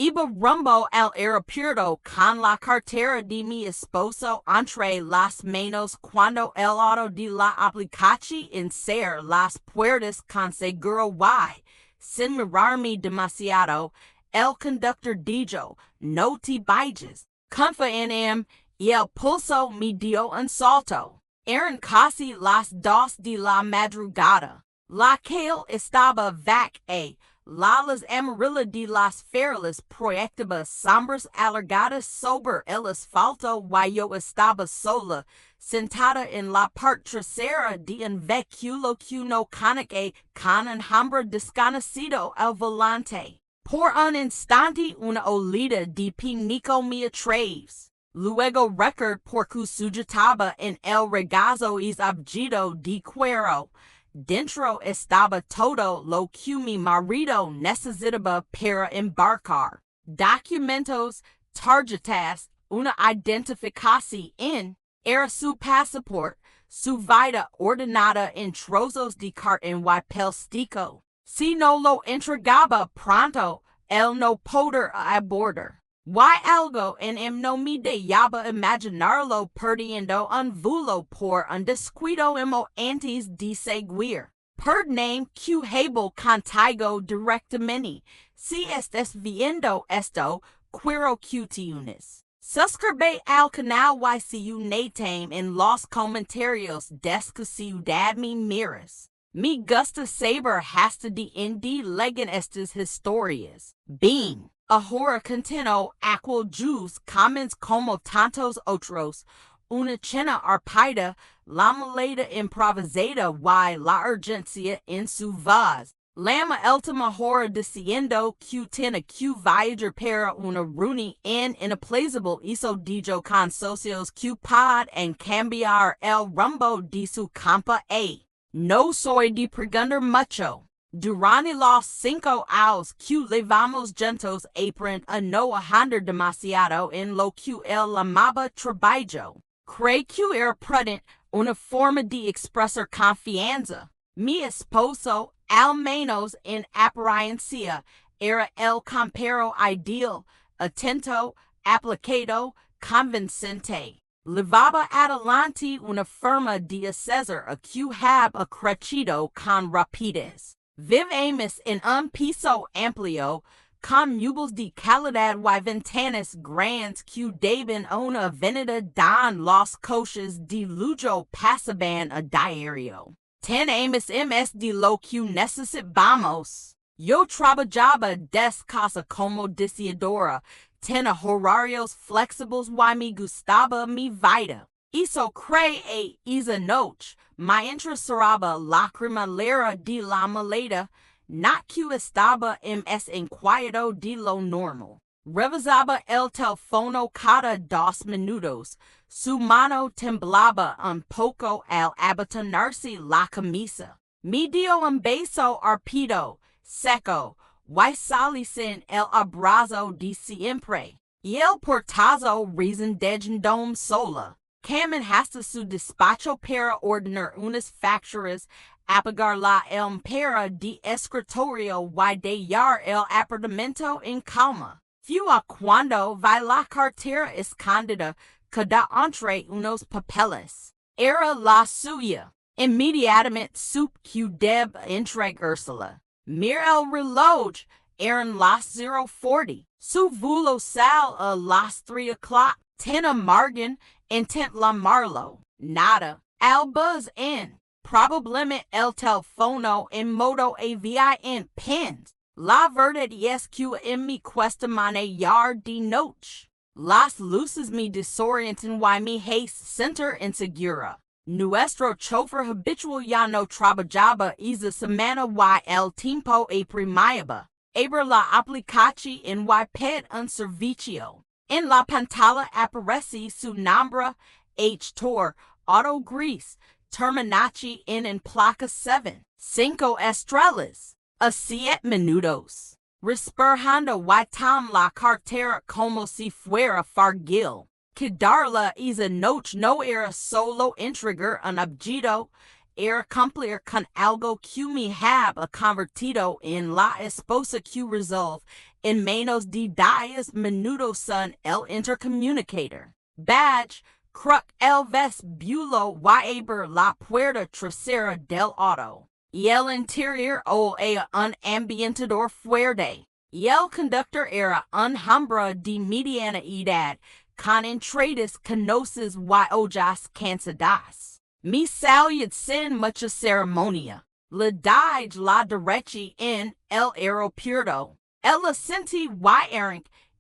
Iba rumbo al aeropuerto con la cartera de mi esposo entre las manos cuando el auto de la aplicación en ser las puertas con seguro y, sin mirarme demasiado, el conductor dijo, no te vayas, confía en y el pulso me dio un salto. Eran casi las 2 de la madrugada. La calle estaba vacía. La luz amarilla de las farolas proyectaba sombras alargadas sobre el asfalto y yo estaba sola, sentada en la parte trasera de un vehículo que no conocía con un hombre desconocido al volante. Por un instante una olida de pánico me atravesó. Luego record porque sujetaba en el regazo y objeto de cuero. Dentro estaba todo lo que mi marido necesitaba para embarcar. Documentos, tarjetas, una identificación, era su pasaporte, su vida ordenada en trozos de cartón y plástico. Si no lo entregaba pronto, él no podría abordar. Y algo en no me dejaba imaginarlo perdiendo un vuelo por un descuido antes de seguir. Perdóname que hablo contigo directamente. Si estás viendo esto, quiero que te unas. Suscribe al canal y si unítame en los comentarios de que ciudad me miras. Me gusta saber hasta de dónde llegan estas historias. Bien. Ahora continuo aquel jus commons como tantos otros, una cena arpida, la maleta improvisada y la urgencia en su voz. Lama última hora diciendo que tiene que viajar para una reunión inaplazable hizo dijo con socios que pueden cambiar el rumbo de su campa a. No soy de preguntar mucho. Durante los 5 años que llevamos juntos aprendí a no andar demasiado en lo que él llamaba trabajo. Creo que era prudente, una forma de expresar confianza. Mi esposo, al menos en apariencia, era el compañero ideal, atento, aplicado, convincente. Llevaba adelante una forma de hacer a que había crecido con rapidez. Vivimos en un piso amplio, con muebles de calidad y ventanas grandes que daban una avenida don los coches de lujo pasaban a diario. Tenemos más de lo que necesitamos. Yo trabajaba desde casa como diseñadora, tenía horarios flexibles y me gustaba mi vida. Eso creé esa noche. Me interesaba la cremallera de la maleta, not que estaba más inquieto de lo normal. Revisaba el teléfono cada 2 minutos. Su mano temblaba un poco al abotonarse la camisa. Me dio un beso rápido, seco, y salí sin el abrazo de siempre. Y el portazo respondiendo sola. Camin hasta su despacho para ordenar unas facturas, apagar la para de escritorio y dejar el apartamento en calma. Fue cuando vi la cartera escondida cada entre unos papeles. Era la suya. Inmediatamente supe que debe entregársela. Mira el reloj, eran las 0:40. Su vuelo sal a las 3 o'clock. Tenía margen. Intent llamarlo. Nada. Al buzz in. Probablemente el teléfono en modo avión en pins. La verdad es que en mi cuesta manejar de noche. Las luces me desorientan y me hace sentir insegura. Nuestro chofer habitual ya no trabajaba esa semana y el tiempo apremiaba. Abra la aplicación y ped un servicio. En la pantalla aparece su nombre, H-Tor, Auto Gris, terminachi en placa 7, 5 estrellas, a 7 minutos. Respirando y tom la cartera como si fuera fargil. Quedarla esa noche no era solo entregar un objeto, era cumplir con algo que me había convertido en la esposa que resolve en menos de 10 minutos son el intercomunicator. Badge, cruk el vestibulo y abre la puerta trasera del auto. Y el interior o un ambientador fuerte. Y el conductor era un hombre de mediana edad, con entradas canosas y ojas cansadas. Me salud sin mucha ceremonia. Le dije la derecha en el aeropuerto. El asiento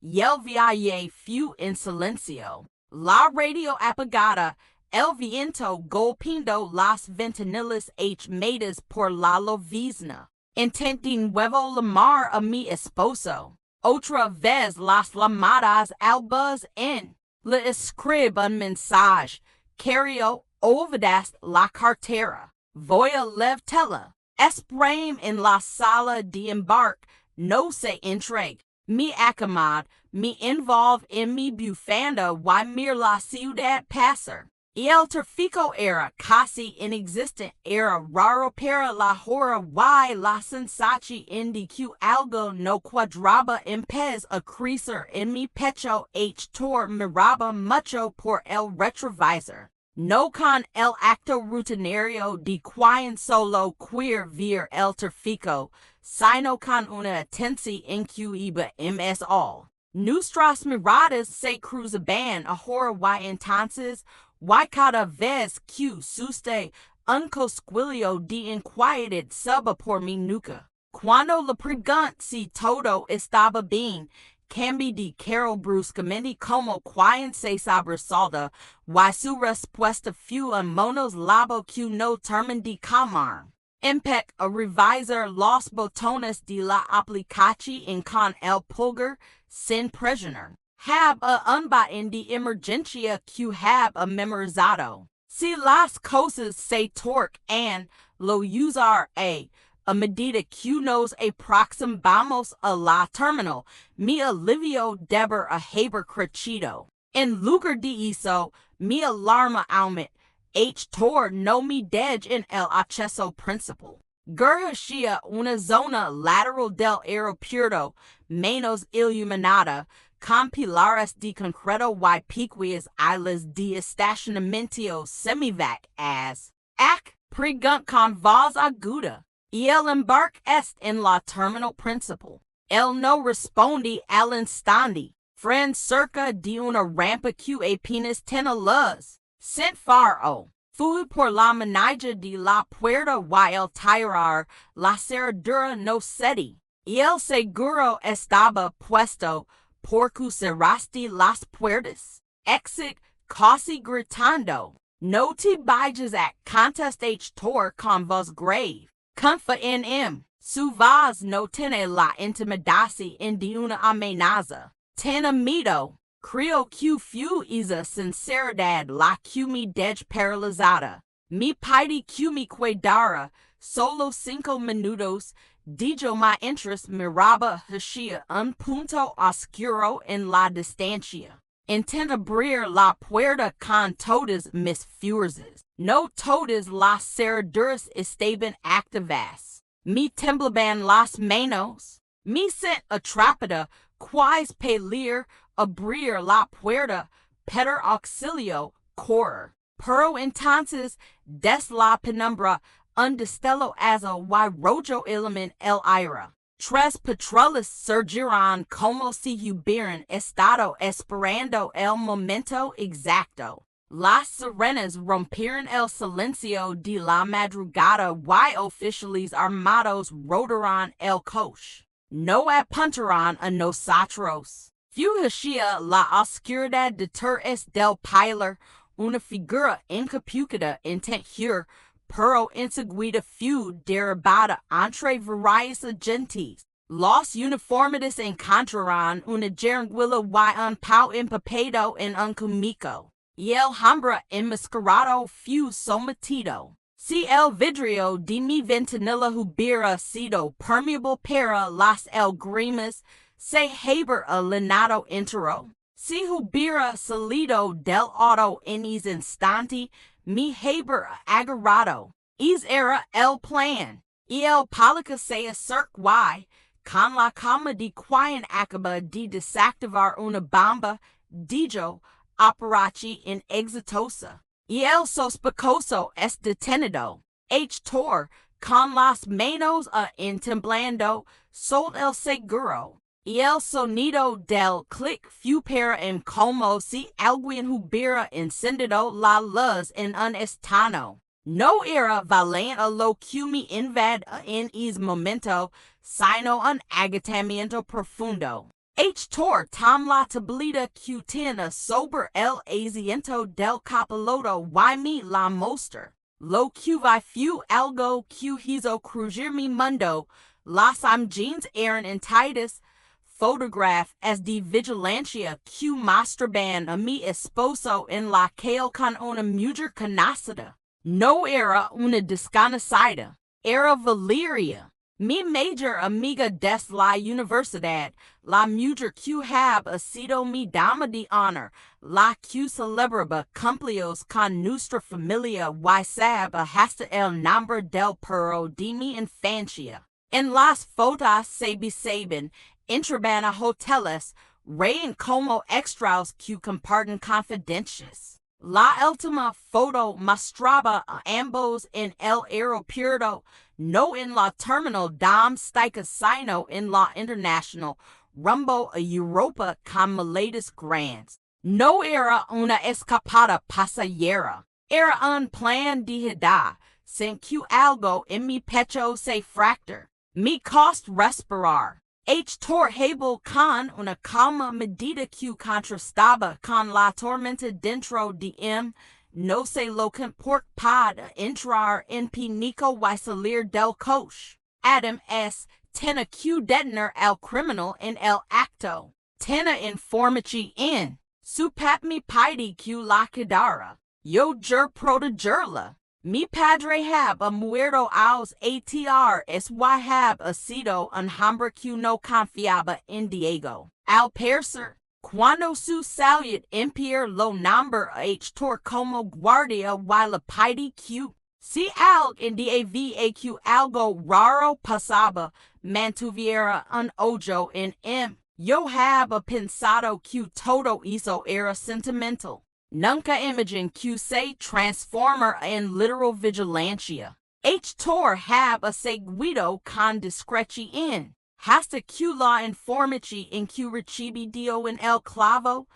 y el viaje fue en silencio. La radio apagada, el viento golpeando las ventanillas hechas por la llovizna. Intenté nuevo llamar a mi esposo. Otra vez las llamadas albas en. Le escribo un mensaje. Quiero olvidaste la cartera. Voy a levarla. Esperame en la sala de embarque. No se entregue. Mi acomod, me involve en mi bufanda y mir la ciudad pasar. Y el tráfico era casi inexistente, era raro para la hora y la sensación de que algo no cuadraba empezó a crecer en mi pecho Tor miraba mucho por el retrovisor. No con el acto rutinario de quien solo quiere ver el tráfico, sino con una atención increíble es all. Nuestras miradas se cruzaban ahora y entonces, y cada vez que suste un cosquillo de inquietud suba por mi nuca. Cuando le pregunté si todo estaba bien, cambié de carro bruscamente como quien se sobresalta, y su respuesta fue un monoslabo que no terminé de calmar. Empecé a revisar los botones de la aplicación con el pulgar sin presionar. Have un button de emergencia que have memorizado. Si las cosas se torcan, lo usaré. A medida que nos aproximamos a la terminal, mi alivio debe haber crecido. En lugar de eso, mi alarma aumenta. Tor no me deja en el acceso principal. Gurhashia una zona lateral del aeropuerto, menos iluminada, con pilares de concreto y pequeñas islas de estacionamiento semivac-as. Pregunta con voz aguda. Y el embarque est en la terminal principal. Él no responde al instante. Friend cerca de una rampa que apenas tiene luz. Sin faro. Fui por la manilla de la puerta y el tirar la cerradura no cedí. Y el seguro estaba puesto porque cerraste las puertas. Exit casi gritando. No te vayas a contestar Tor con voz grave. Confía en su voz no tiene la intimidación de una amenaza. Ten miedo. Creo que fue esa sinceridad la que me dejó paralizada. Me pide que me cuidara. Solo 5 minutos. Dijo mi interés miraba hacia un punto oscuro en la distancia. Intenté abrir la puerta con todas mis fuerzas. No todas las cerraduras estaban activas. Me temblaban las manos. Me sent atrapada, quais pelir abrir la puerta, pedir auxilio, correr. Pero entonces, des la penumbra, un destello azul y rojo iluminó el aire. 3 patrullas surgieron como si hubieran estado esperando el momento exacto. Las sirenas rompieron el silencio de la madrugada y oficiales armados rodearon el coche. No apuntaron a nosotros. Fue hacia la oscuridad detrás del pilar, una figura encapuchada intentó, pero enseguida fue derribada entre varios agentes. Los uniformados encontraron una jeringuilla y un pau empapado en un cómico. Y el hombre enmascarado fue sometido. Si el vidrio de mi ventanilla hubiera sido permeable para las lágrimas, se habría llenado entero. Si hubiera salido del auto en ese instante, me habría agarrado. Ese era el plan. Y el policía se acercó, con la calma di quién acaba de desactivar una bomba, dijo, operachi in exitosa. Y el sospechoso es detenido. Tor, con las manos temblando, sol el seguro. Y el sonido del clic fue para como si alguien hubiera encendido la luz en un estano. No era valiente lo que me invade en ese momento, sino un agotamiento profundo. Tor tam la tablita que tiene sobre el asiento del copiloto y me la mostra. Lo que vi fue algo que hizo crujir mi mundo. Las jeans eran entitas. Photograph as de vigilancia que mostraban a mi esposo en la calle con una mujer conocida. No era una desconocida, era Valeria, mi mayor amiga des la universidad, la mujer que ha sido mi dama de honor, la que celebraba cumpleaños con nuestra familia y sabe hasta el nombre del perro de mi infancia. En las fotos se saben, entraban a hoteles, reían como extras que comparten confidencias. La última foto mostraba a ambos en el aeropuerto, no en la terminal doméstica sino en la internacional, rumbo a Europa con maletas grandes. No era una escapada pasajera, era un plan de vida, sin que algo en mi pecho se fracture. Me cost respirar. Torhable con una calma medida que contrastaba con la tormenta dentro de no sé lo que puede entrar en pánico y salir del coche. Adam S. Tiene que detener al criminal en el acto. Tiene información en su pat mi pide que la quedara. Yo protegerla. Mi padre hab muerto aos atrs hab sido un hombre que no confiaba en Diego. Al parecer, cuando su salud empier lo nombre Tor como guardia y la pide que, si alguien de que algo raro pasaba, mantuviera un ojo en Yo hab pensado que todo eso era sentimental. Nunca imagined que se transforma en literal vigilancia. Tor hab seguido con discreción. Hasta que la información en que recibió en el clavo,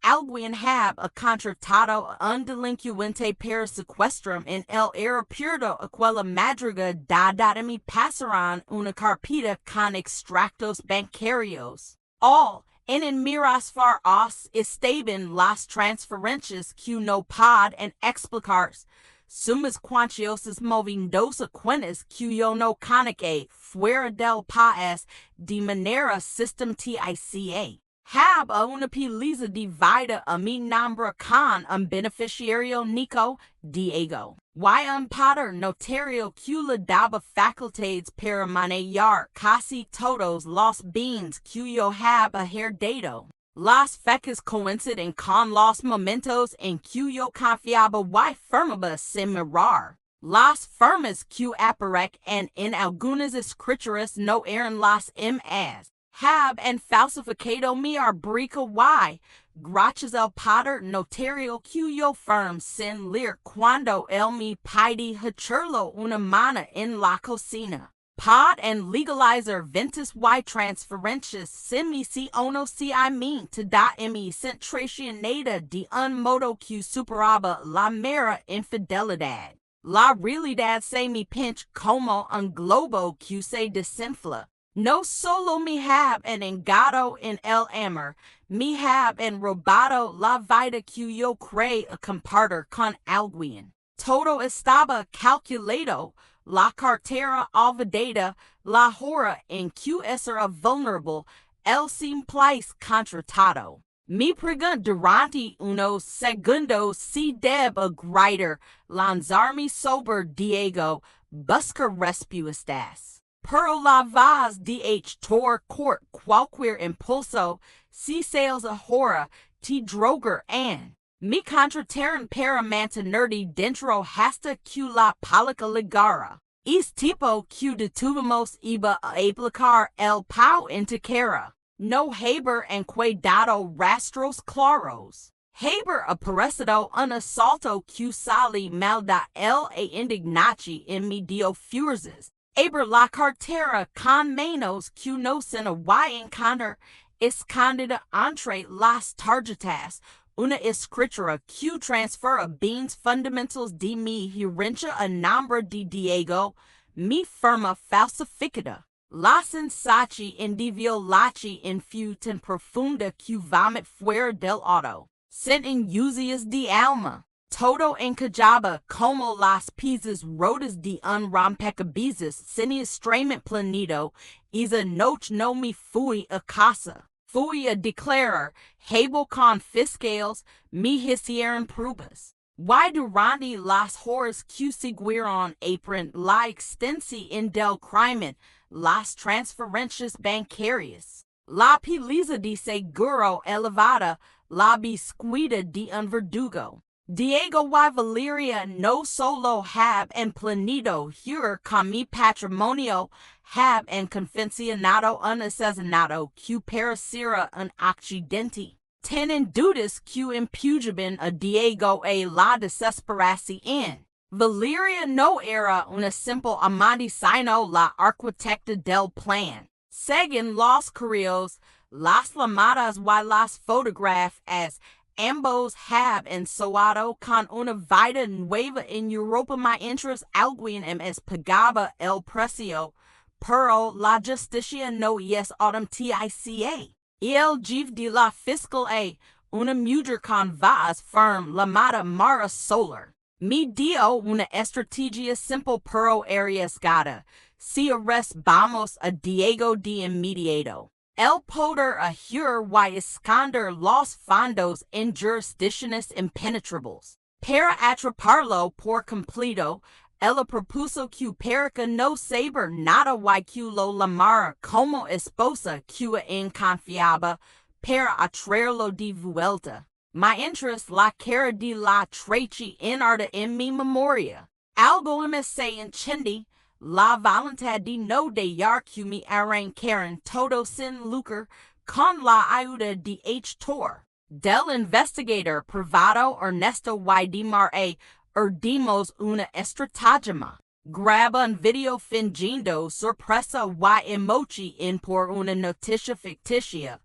alguien hab contratado a un delincuente para secuestrar en el aeropuerto aquella madrugada dada me pasaron una carpeta con extractos bancarios. All en miras far os estaban las transferencias que no pueden explicarse, sumas cuantiosas moviéndose cuentas que yo no conozco fuera del país de manera sistemática. Hab una piliza de vida a mi nombre con un beneficiario Nico Diego. Y un poder notario que le daba facultades para manejar casi todos los bienes que yo hab heredado. Las fechas coinciden con los momentos en que yo confiaba y firmaba sin mirar. Las firmas que aparecen en algunas escrituras no eran las mismas. Hab falsificado mi arbrico y, gracias al poder notario que yo firm sin leer cuando él me pide hacerlo una mano en la cocina. Pueden legalizar ventas y transferencias sin mi si o no si I mean to da mi centracionada de un modo que superaba la mera infidelidad. La realidad se me pinch como un globo que se desinfla. No solo me hab engado en el amor, me hab robado la vida que yo creí a compartir con alguien. Todo estaba calculado, la cartera olvidada, la hora en que era vulnerable, el simple contratado. Me pregunto durante unos segundos si debo gritar, lanzarme sobre Diego, buscar respuestas. Pero la voz de Tor court cualquier impulso, si sales ahora, te drogar an. Me contrataron para mantenerte dentro hasta que la palica ligara. Es tipo que detuvimos iba a aplicar el pau en cara. No haber en cuidado rastros claros. Haber aparecido un asalto que sali mal da el e indignaci en mi dio fuerzas. Aber la cartera con menos que no se y encontrar escondida entre las tarjetas. Una escritura que transfera bienes fundamentals de mi herencia a nombre de Diego, mi firma falsificada. La sensaci indiviolaci en fu tan profunda que vomit fuera del auto. Sin inusias de alma. Todo encajaba como las piezas rotas de un rompecabezas sin estrement planido, esa noche no me fui a casa. Fui a declarar, hable con fiscales, me hicieron pruebas. Y durante las horas que siguieron aprend la extensión del crimen, las transferencias bancarias, la piliza de seguro elevada, la biscuita de un verdugo. Diego y Valeria no solo have en planido here con mi patrimonio, have en confeccionado un asesinato que pareciera un accidente. Tienen dudas que impugen a Diego e la desesperación. Valeria no era una simple amante sino la arquitecta del plan. Según los correos, las llamadas y las fotografías ambos have ensoado con una vida nueva en Europa mientras alguien es pagaba el precio, pero la justicia no es autentica. El jefe de la fiscal una mujer con voz firme llamada Mara Solar. Me dio una estrategia simple pero arriesgada. Si arrestamos a Diego de inmediato, el poder ajurar y esconder los fondos en jurisdicciones impenetrables. Para atraparlo por completo, ella propuso que para no saber nada y que lo llamara como esposa que inconfiaba para atraerlo de vuelta. Mientras la cara de la traición enarda en mi memoria. Algo me se encendí. La voluntad de no dejar que me arrancaran todo sin lucro con la ayuda de Tor. Del investigador privado Ernesto y de Mare urdimos una estratagema. Graba un video fingiendo sorpresa y emoji en por una noticia ficticia.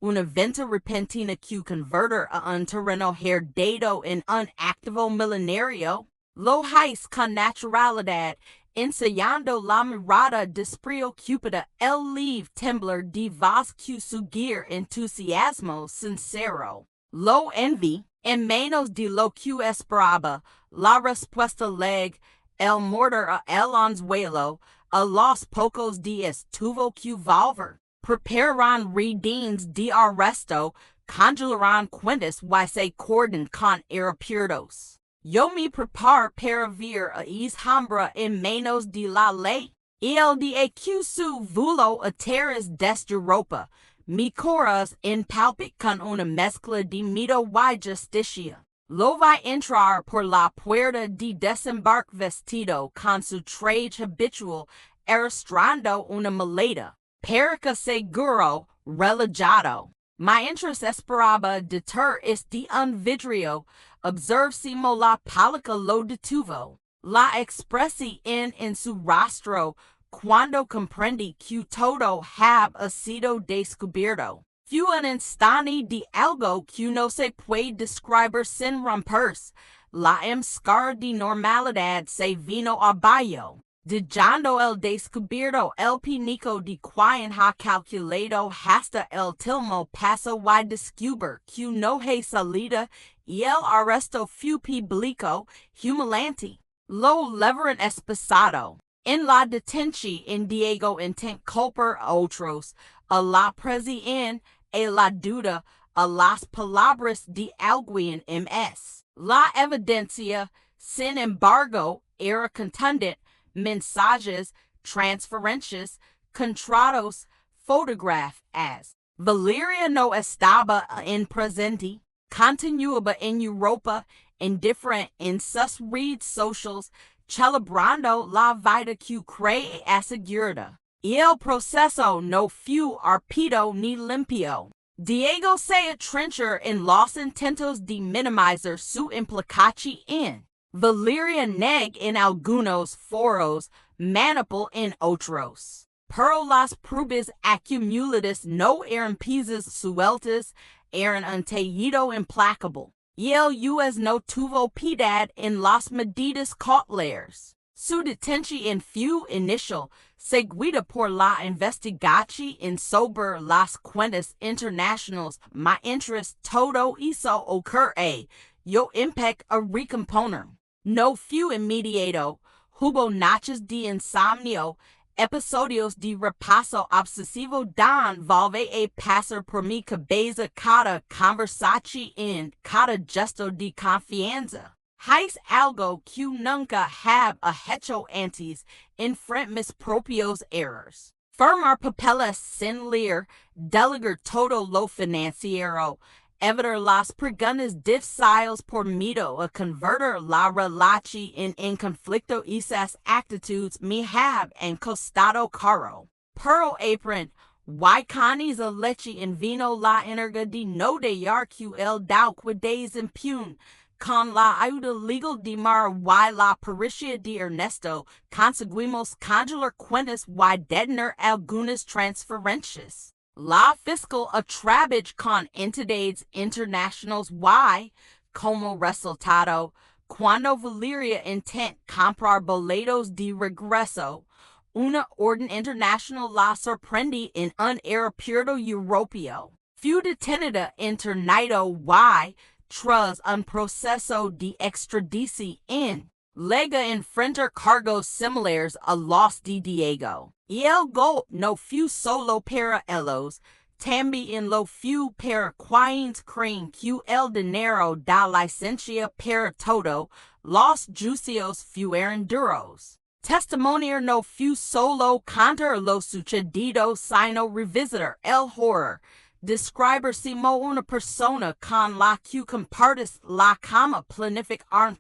Una venta repentina que convertir a un terreno heredado en un activo milenario. Lo hais con naturalidad. Ensayando la mirada despreocupada, el live temblar de voz que sugerir entusiasmo sincero. Lo envi, en menos de lo que esperaba, la respuesta leg, el morder a el anzuelo, a los pocos días tuvo que volver. Preparan redeens de arresto, congelarán cuentas y se cordan con aeropuertos. Yo me preparo para ver a Ishambra en menos de la ley. El de que su vuelo a tierras desde Europa. Mi coras empalpit con una mezcla de miedo y justicia. Lo va entrar por la puerta de desembarque vestido con su traje habitual, arrastrando una maleta. Para que seguro, relajado. Mientras esperaba deter de un vidrio, observsimo la palica lo detuvo. La expresión en su rostro cuando comprendí que todo había sido descubierto. Fue un instante de algo que no se puede describir sin romperse. La máscara de normalidad se vino abajo. Dejando el descubierto el pánico de quien ha calculado hasta el último paso y descubrir que no hay salida y el arresto fue público, humillante. Lo leveran espesado. En la detención Diego intent culpar a otros, a la presión, a la duda, a las palabras de alguien más. La evidencia, sin embargo, era contundente. Mensajes, transferencias, contratos, fotografías. Valeria no estaba en presente, continuaba en Europa, indiferente en sus redes sociales, celebrando la vida que cree asegurada. Y el proceso no fue rápido ni limpio. Diego se atrenchó en los intentos de minimizar su implicación en Valeria neg en algunos foros, manipul en otros. Pero las pruebas acumuladas no eran piezas sueltas, eran un tejido implacable. Y el US no tuvo piedad en las medidas cautelares. Su detención fue inicial, seguida por la investigación sobre las cuentas internacionales, mientras todo eso ocurre, yo empecé a recomponer. No fue inmediato, hubo noches de insomnio, episodios de repaso obsesivo dan volve a pasar por mi cabeza cada conversación, cada gesto de confianza. ¿Es algo que nunca habe hecho antes? Enfrento mis propios errores. Firmar papeles sin leer, delegar todo lo financiero, evitar las preguntas difíciles por miedo a convertir la relación en conflicto. Esas actitudes me han costado caro. Pero aprendo, y leche en vino la energía de no dejar que el dauque desempeñe. Con la ayuda legal de Mara y la pericia de Ernesto, conseguimos congelar cuentas y detener algunas transferencias. La fiscal a trabajar con entidades internacionales y, como resultado, cuando Valeria intenta comprar boletos de regreso, una orden internacional la sorprende en un aeropuerto europeo. Fue detenida internado y, tras un proceso de extradición, lega enfrentar cargos similares a los de Diego. Y el golpe no fue solo para ellos, también lo fue para quienes creen que el dinero da licencia para todo. Los juicios fueron duros. Testimoniar no fue solo contar lo sucedido, sino revisitar el horror. Describirse como una persona con la que compartes la cama, planificar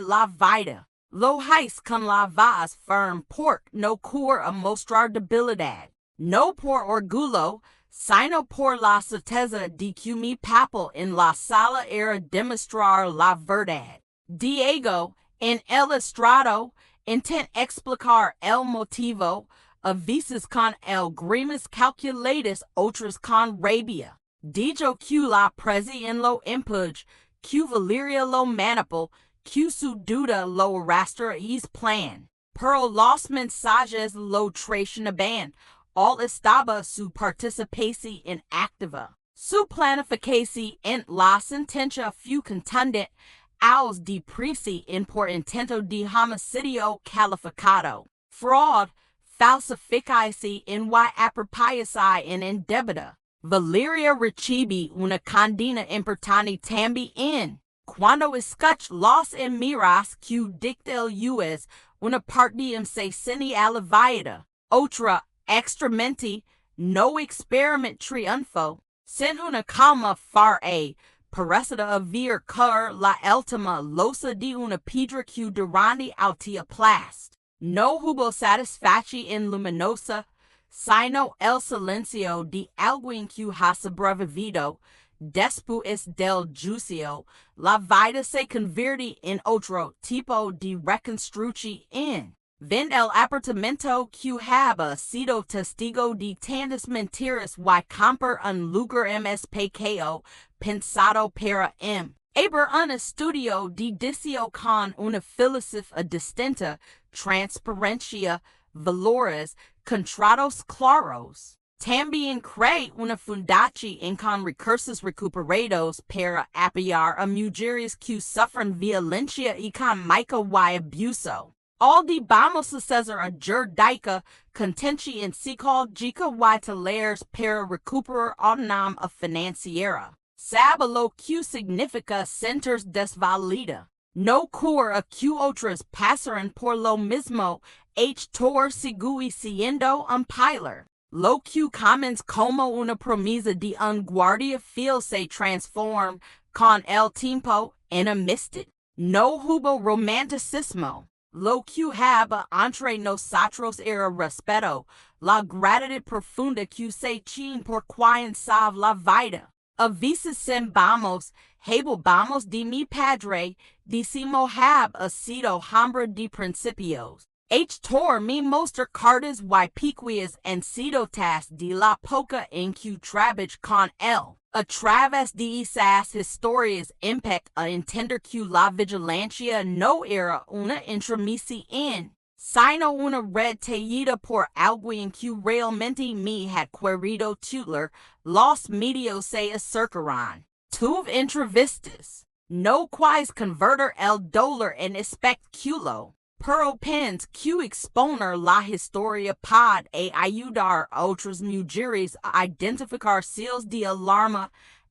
la vida. Lo es con la voz firme porque no quiero mostrar debilidad. No por orgullo, sino por la certeza de que mi papel en la sala era demostrar la verdad. Diego, en el estrado, intenta explicar el motivo, a veces con grimas calculadas, otras con rabia. Dijo que la presa en lo impulge, que Valeria lo manipula, que su duda lo arrastra es plan. Pero los mensajes lo traicionaban, all estaba su participación en activa. Su planificación en la sentencia fue contundente, aos de prisa en por intento de homicidio calificado. Fraud, falsificación y apropiación indebida. Valeria recibe una condena importante también. Cuando escucha los miras que dicta el US, una parte se siente aliviada. Otra, extremamente, no experiment triunfo. Sin una calma fare, parecida haber caer la última losa de una piedra que durante el día aplasta. No hubo satisfacción en luminosa, sino el silencio de alguien que ha sobrevivido. Después del juicio, la vida se convierte en otro tipo de reconstrucción. Ven el apartamento que había sido testigo de tantas mentiras y comprar un lugar más pequeño, pensado para aber un estudio de diseño con una filosofía distinta, transparencia, valores, contratos claros. También cree una fundación con recursos recuperados para apoyar a mujeres que sufren violencia económica y abuso. All de vamos a hacer a jurídica, contención psicológica y talleres para recuperar autonomía financiera. Sabe lo que significa sentirse desvalida. No quiere que otras pasen por lo mismo, Tor sigue siendo un pilar. Lo que comienza como una promesa de un guardia fiel se transforma con el tiempo en amistad. No hubo romanticismo. Lo que haba entre nosotros era respeto, la gratitud profunda que se chin por quien salve la vida. A veces sembamos, vamos de mi padre, decimo hab sido hombre de principios. H tor mi mostrar cartas y piquias and cidotas de la poca en que trabaj con él. A través de esas historias impect a entender que la vigilancia no era una intromisión, sino una red tejida por alguien que realmente me had querido tutelar. Los medios se acercarán. Tuve entrevistas. No quais converter el dólar en espectáculo. Pero pens que exponer la historia pod a ayudar a otras mujeres a identificar seals de alarma,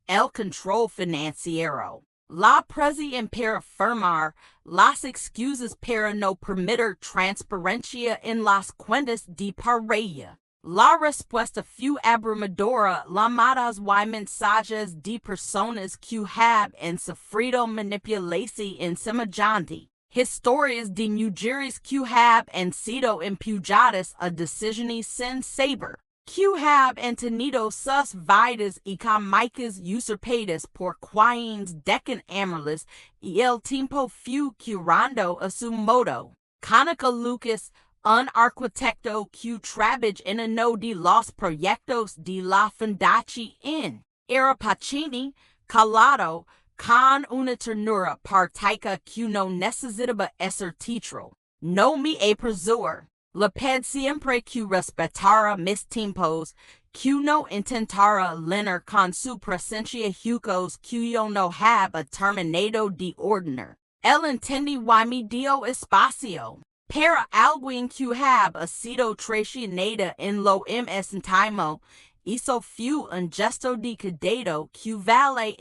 el control financiero. La presión para firmar las excusas para no permitir transparencia en las cuentas de pareja. La respuesta fue abrumadora. Llamadas y mensajes de personas que han sufrido manipulación semejante. Historias de mujeres que han sido empujadas a decisiones sin saber, que han tenido sus vidas económicas usurpadas por quienes decan amarlas y el tiempo fue curando a su modo. Conica Lucas, un arquitecto que trabaja en uno de los proyectos de la fundación, era Pacini, calado, con una ternura partica que no necesitaba ser teatro. No me apresur. Le ped siempre que respetara mis tiempos, que no intentara llenar con su presencia huecos que yo no había terminado de ordenar. Él entendí y me dio espacio. Para alguien que había sido traicionada en lo íntimo, hizo fue un gesto de cuidado que vale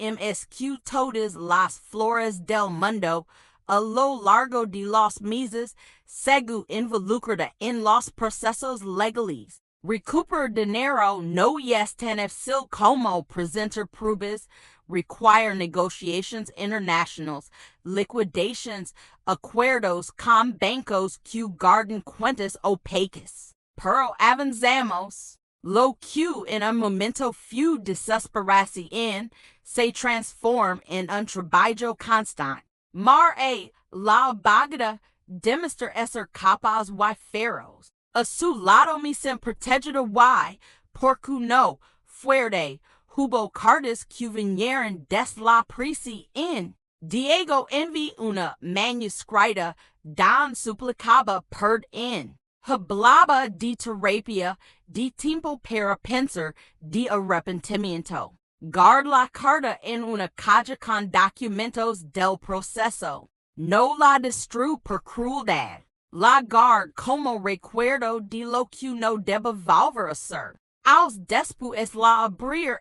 que todas las flores del mundo a lo largo de los meses, según involucrada en los procesos legales. Recuperar dinero no es tan fácil como presentar pruebas, require negotiations internationales, liquidations, acuerdos con bancos que guardan cuentas opacas. Pero avanzamos. Lo que en un momento fue desesperación se transforma en un trabajo constante. Mar la bagada demonstra ser capaz y feroz. A su lado me sin protegido y, porque no, fuerte, hubo cartas que vinieron des la prisión. Diego envió una manuscrita don suplicaba perdón. Hablaba de terapia, de tiempo para pensar, de arrepentimiento. Guard la carta en una caja con documentos del proceso. No la destruyó por crueldad. La guard como recuerdo de lo que no debe volver a ser. Aos después la abrir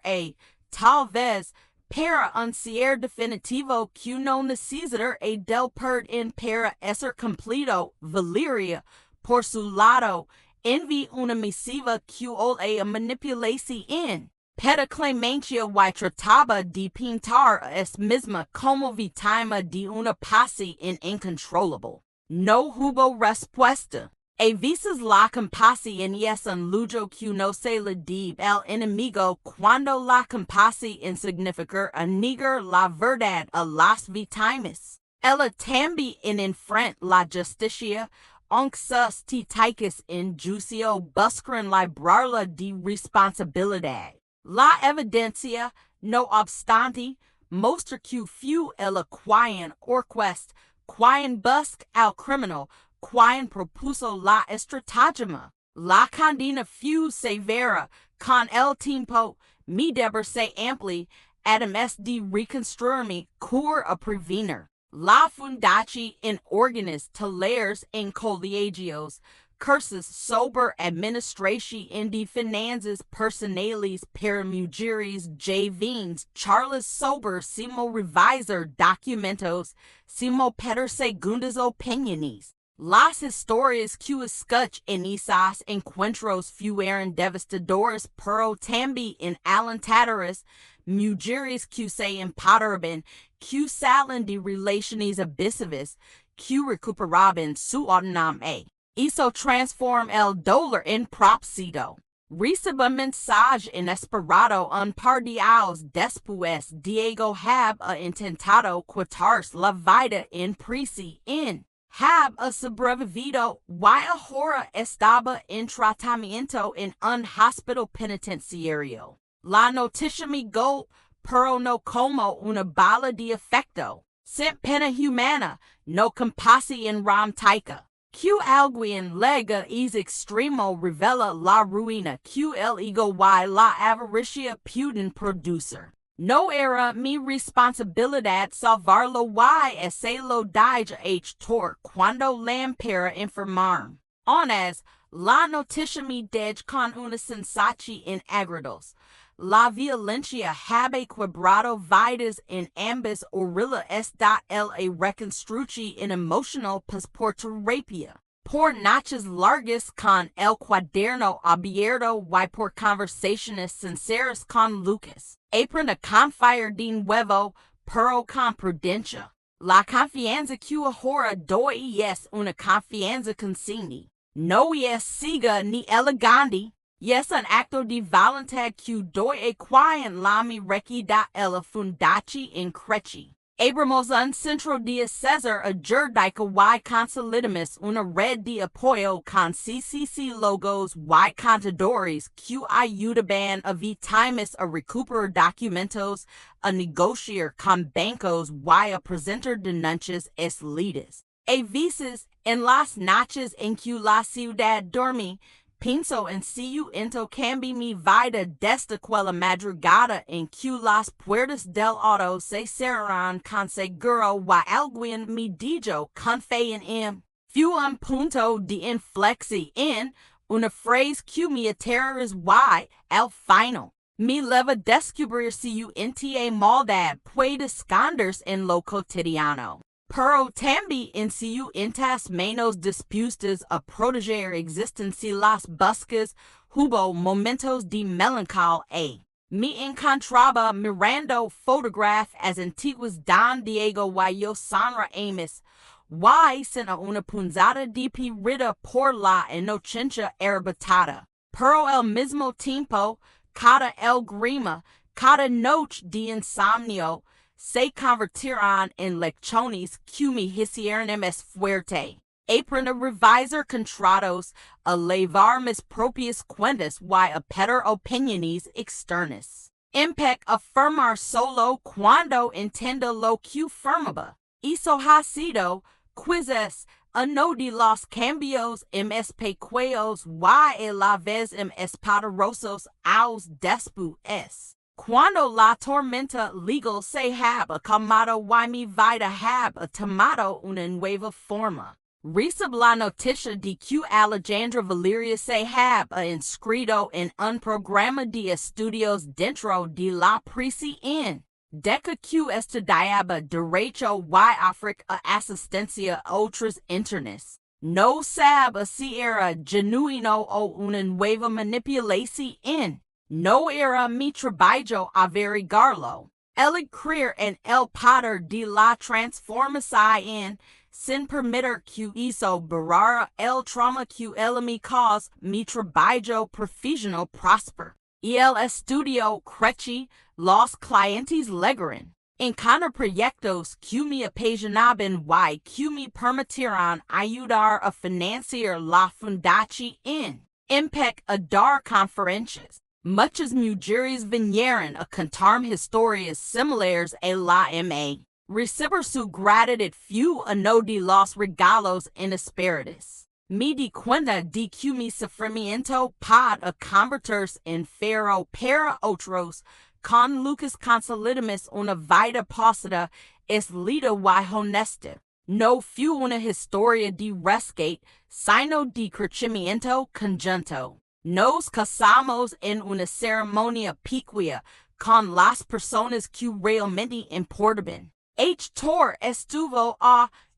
tal vez, para un cierre definitivo que no necesitar del perdón para ser completo. Valeria, por su lado, envió una misiva que ola a manipulación. Peda clemencia y trataba de pintar a es misma como víctima de una pasión incontrolable. No hubo respuesta. A veces la compasión es un lujo que no se le debe al enemigo cuando la compasión significa negar la verdad a las víctimas. Ella también enfrenta la justicia, aunque sus títicas en juicio buscan librarla de responsabilidad. La evidencia, no obstante, mostra que fue el quien orquesta, quien busca al criminal, quien propuso la estratagema. La condena fue severa, con el tiempo, mi deber se amplia, además de reconstruirme, cura a prevenir. La fundación en órganos, talleres en colegios, cursos sobre administración de finanzas personales para mujeres jóvenes, charlas sobre cómo revisar documentos, cómo pedir segundas opiniones. Las historias que escuché en esos encuentros fueron devastadoras, pero también alentadoras. Mujeres que se empoderan, que salen de relaciones abusivas, Q recuperaba en su autonomía. Hizo transform el dolor en propósito. Reciba mensaje inesperado un par de años después. Diego había intentado quitarse la vida en prisión. Había sobrevivido y ahora estaba en tratamiento en un hospital penitenciario. La noticia me golpeó, pero no como una bala de efecto. Sin pena humana, no compasión romántica. Que alguien lega es extremo revela la ruina que el ego y la avaricia pueden producir. No era mi responsabilidad salvarlo y ese lo dije hecho cuando lampera enfermar. Honest, la noticia me dej con una sensación agradable. La violencia habe quebrado vidas en ambas orillas el reconstruye en emocional por terapia. Por noches largas con el cuaderno abierto y por conversaciones sinceras con Lucas. Aprende a confiar de nuevo, pero con prudencia. La confianza que ahora doy es una confianza consciente. No es ciega ni elegante. Es un acto de voluntad que doy a quien la mi requida el fundachi en crechi. Abramos un centro de César a jurídica y consolidamos una red de apoyo con CCC logos y contadores que ayudan a víctimas a recuperar documentos, a negociar con bancos y a presentar denuncias eslidas. A veces, en las noches en que la ciudad dormí, pienso en si yo cambio mi vida desde aquella madrugada en que las puertas del auto se cerraron con seguro y alguien me dijo con fe en fue un punto de inflexión, una frase que me aterrorizó y, al final, me leva a descubrir si yo a maldad puede esconderse en lo cotidiano. Pero también en si yo estás menos dispuestas a proteger existencia las buscas, hubo momentos de melancolía. Me encontraba mirando fotografías antiguas don Diego y yo sonreímos, y sin una punzada de pirita por la inocencia arrebatada. Pero al mismo tiempo, cada grima, cada noche de insomnio, se convertirán en lecciones que me hicieron más fuerte. Aprendo a revisar contratos, a levar mis propias cuentas y a pedir opiniones externas. Impec afirmar solo cuando entiendo lo que firmaba. Eso ha sido, quizás, uno de los cambios más pequeños y a la vez más poderosos años después. Cuando la tormenta legal se haba calmado y mi vida haba tomado una nueva forma. Recibí la noticia de que Alejandra Valeria se haba inscrito en un programa de estudios dentro de la prisión. Deca que estudiaba Derecho y ofrece asistencia a otros internos. No sabe si era genuino o una nueva manipulación. No era mi trabajo averiguarlo. El creer en el poder de la transformación sin permitir que eso borrara el trauma que él me causó, mi trabajo profesional prosper. Y el estudio crece, los clientes legran. Encontrar proyectos que me apasionaban y que me permitieron ayudar a financiar la fundación. Impec a dar conferencias. Muchas mujeres vinieron a contarme historias similares a la mía. Recibir su gratitud fue uno de los regalos inesperados. Me di cuenta de que mi sufrimiento puede convertirse en faro para otros. Con Lucas consolidamos una vida pasada, eslida y honesta. No fue una historia de rescate, sino de crecimiento conjunto. Nos casamos en una ceremonia pequeña con las personas que realmente importaban. Héctor estuvo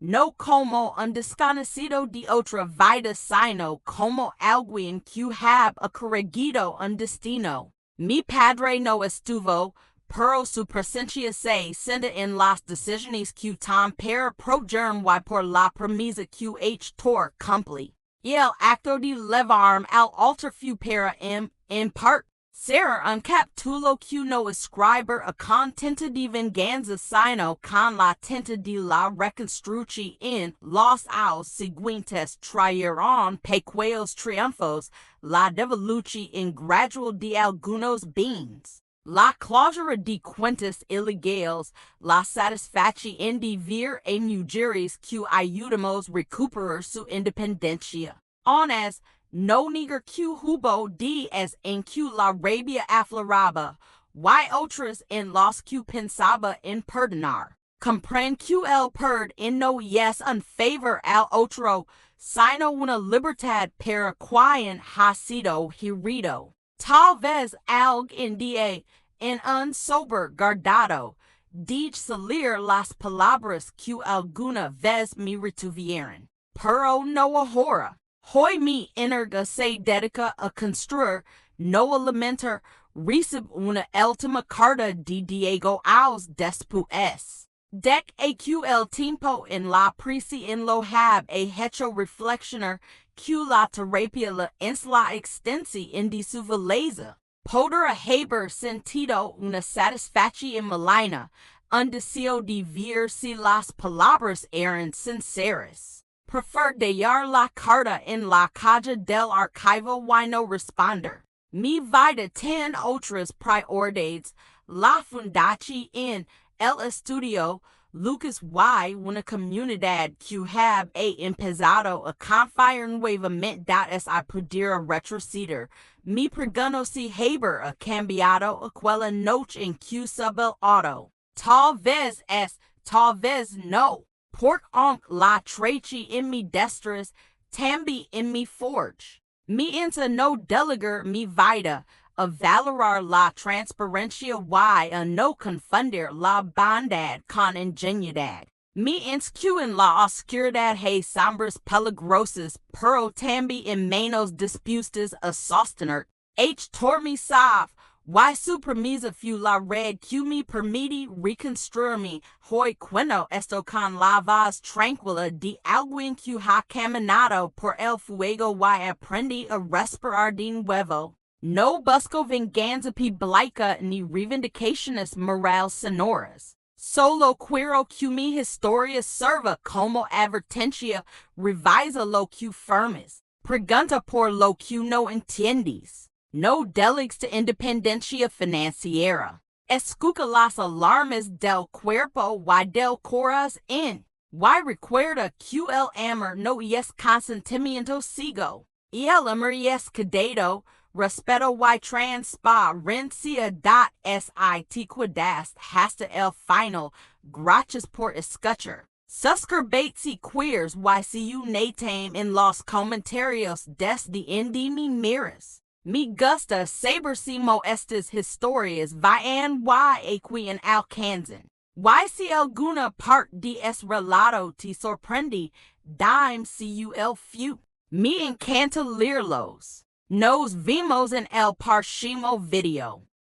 no como un desconocido de otra vida, sino como alguien que había corregido un destino. Mi padre no estuvo, pero su presencia se centra en las decisiones que toman para progerm y por la premisa que tor cumpli. Y el acto de levarme al altar fue para en part, ser un capítulo que no escribir a contenta de venganza sino con la tenta de la reconstrucción en los años siguientes trajeron pequeños triunfos, la devolución en gradual de algunos bienes, la clausura de cuentas ilegales, la satisfacción de ver a mujeres que ayudamos recuperar su independencia. Honest, no negar que hubo días en que la rabia afloraba, y otras en los que pensaba en perdonar. Comprende que el perdón no es un favor al otro, sino una libertad para quien ha sido herido. Tal vez algún día, en un sober guardado, de salir las palabras que alguna vez me retuvieron. Pero no ahora. Hoy mi energía se dedica a construir, no a lamentar, recibe una última carta de Diego aos después. Dec que el tiempo en la prisa en lo hab hecho reflexionar que la terapia la es la extensión de su belleza. Podrá haber sentido una satisfacción maligna, un deseo de ver si las palabras eran sinceras. Prefer dejar la carta en la caja del archivo y no responder. Mi vida tiene otras prioridades. La fundación en el estudio Lucas y una comunidad que have empezado a confiar nuevamente es a poder retroceder. Mi pregunto si haber a cambiado aquella noche en que sube el auto. Tal vez es, tal vez no. Porque la traición en mi destreza, también en mi forge. Mi ensa no delegar mi vida, a valorar la transparencia y a no confundir la bondad con ingenuidad. Mi inscu en la oscuridad hay sombras peligrosas, pero también en manos dispuestas a sostener. Tormi sabe. Y su premisa fue la red que me permite reconstruirme hoy cuando estoy con la voz tranquila de alguien que ha caminado por el fuego y aprendí a respirar de nuevo. No busco venganza pública ni reivindicaciones morales sonoras. Solo quiero que mi historia sirva como advertencia, revisa lo que firmes, pregunta por lo que no entiendes. No delegues de independencia financiera. Escucha las alarmas del cuerpo y del corazón. Y recuerda que el amor no es consentimiento ciego. Y el amor es cuidado, respeto y transparencia. Es te cuidas hasta el final. Gracias por escuchar. Suscríbete si quieres y see you next en los comentarios desde donde me miras. Me gusta saber si estas historias van y aquí en alcanzan. Y si alguna parte de este relato te sorprende, dime si el few. Me encanta leerlos. Nos vemos en el próximo video.